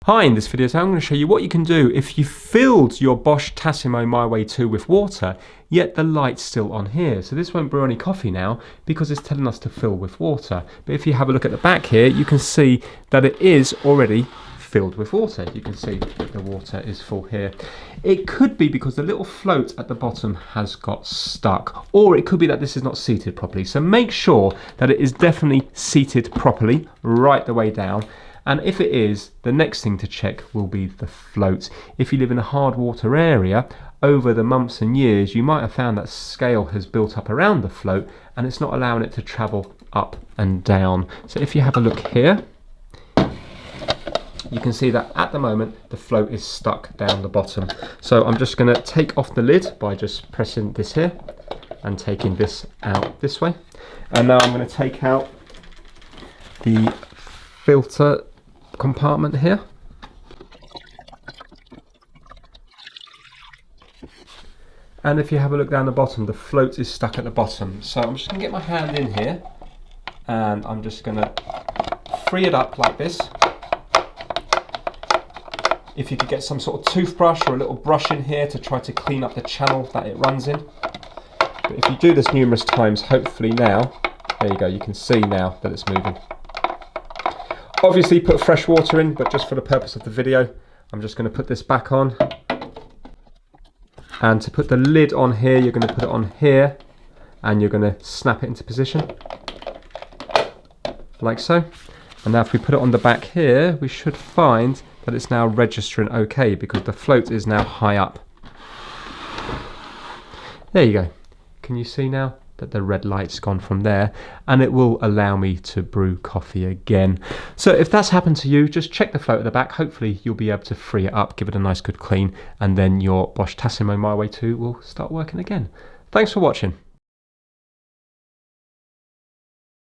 Hi, in this video I'm going to show you what you can do if you filled your Bosch Tassimo My Way 2 with water, yet the light's still on here. So this won't brew any coffee now because it's telling us to fill with water. But if you have a look at the back here, you can see that it is already filled with water. You can see that the water is full here. It could be because the little float at the bottom has got stuck, or it could be that this is not seated properly. So make sure that it is definitely seated properly right the way down. And if it is, the next thing to check will be the float. If you live in a hard water area, over the months and years, you might have found that scale has built up around the float and it's not allowing it to travel up and down. So if you have a look here, you can see that at the moment the float is stuck down the bottom. So I'm just going to take off the lid by just pressing this here and taking this out this way. And now I'm going to take out the filter compartment here. And if you have a look down the bottom, the float is stuck at the bottom. So I'm just going to get my hand in here and I'm just going to free it up like this. If you could get some sort of toothbrush or a little brush in here to try to clean up the channel that it runs in. But if you do this numerous times, hopefully now, there you go, you can see now that it's moving. Obviously put fresh water in, but just for the purpose of the video, I'm just going to put this back on. And to put the lid on here, you're going to put it on here and you're going to snap it into position. Like so. And now if we put it on the back here, we should find that it's now registering okay because the float is now high up. There you go. Can you see now that the red light's gone from there, and it will allow me to brew coffee again. So if that's happened to you, just check the float at the back. Hopefully you'll be able to free it up, give it a nice good clean, and then your Bosch Tassimo My Way 2 will start working again. Thanks for watching.